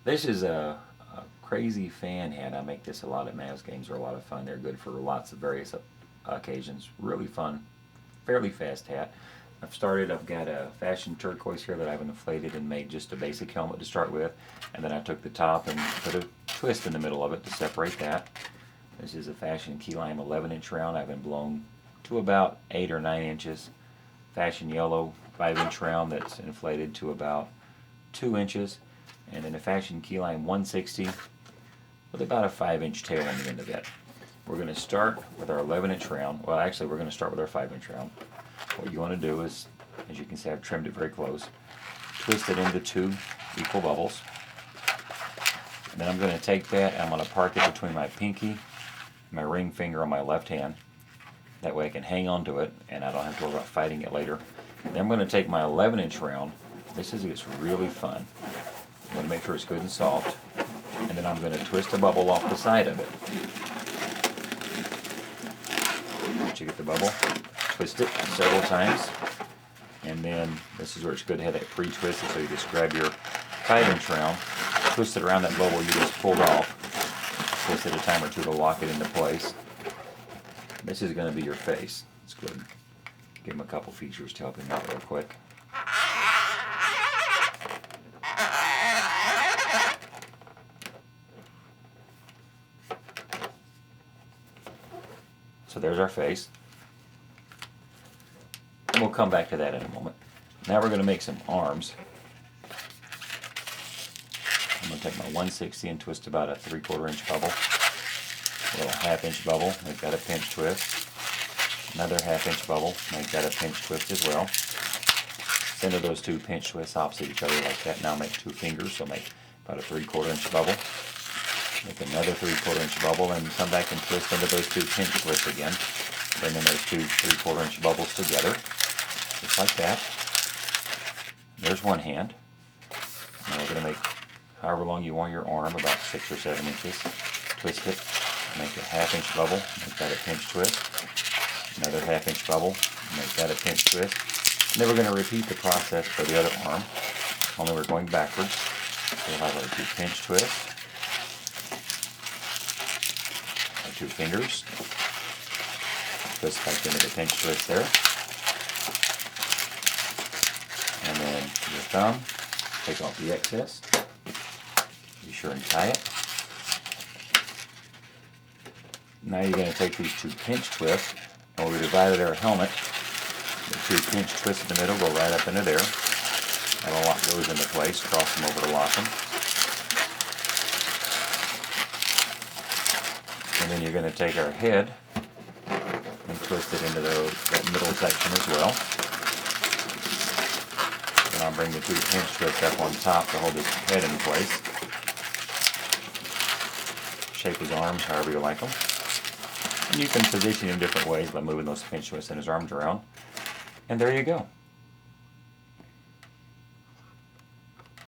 This is a crazy fan hat. I make this a lot at Mavs games. They're a lot of fun. They're good for lots of various occasions. Really fun, fairly fast hat. I've got a fashion turquoise here that I've inflated and made just a basic helmet to start with. And then I took the top and put a twist in the middle of it to separate that. This is a fashion key lime 11-inch round. I've been blown to about 8 or 9 inches. Fashion yellow 5-inch round that's inflated to about 2 inches. And then a fashion key lime 160 with about a 5-inch tail on the end of it. We're going to start with our 11-inch round. Well, actually, we're going to start with our 5-inch round. What you want to do is, as you can see, I've trimmed it very close. Twist it into 2 equal bubbles. And then I'm going to take that and I'm going to park it between my pinky and my ring finger on my left hand. That way I can hang on to it and I don't have to worry about fighting it later. Then I'm going to take my 11-inch round. This gets really fun. I'm going to make sure it's good and soft. And then I'm going to twist a bubble off the side of it. Once you get the bubble, twist it several times. And then this is where it's good to have that pre-twisted, so you just grab your 5-inch round, twist it around that bubble you just pulled off, twist it a time or two to lock it into place. This is going to be your face. Let's go ahead and give him a couple features to help him out real quick. So there's our face. And we'll come back to that in a moment. Now we're going to make some arms. I'm going to take my 160 and twist about a 3/4 inch bubble. A little 1/2 inch bubble, make that a pinch twist. Another 1/2 inch bubble, make that a pinch twist as well. Center those 2 pinch twists opposite each other like that. Now make 2 fingers, so make about a 3/4 inch bubble. Make another 3/4 inch bubble and come back and twist into those 2 pinch twists again. Bring in those 2 3/4 inch bubbles together, just like that. There's one hand. Now we're going to make however long you want your arm, about 6 or 7 inches. Twist it, make a 1/2 inch bubble, make that a pinch twist. Another 1/2 inch bubble, make that a pinch twist. And then we're going to repeat the process for the other arm, only we're going backwards. So we'll have our 2 pinch twists. 2 fingers, twist back into the pinch twist there, and then your thumb, take off the excess, be sure and tie it. Now you're going to take these 2 pinch twists, and we divided our helmet, the 2 pinch twists in the middle go right up into there, that'll lock those into place, cross them over to lock them. And then you're going to take our head and twist it into that middle section as well. Then I'll bring the 2 pinch twists up on top to hold his head in place. Shape his arms however you like them. And you can position him different ways by moving those pinch twists in his arms around. And there you go.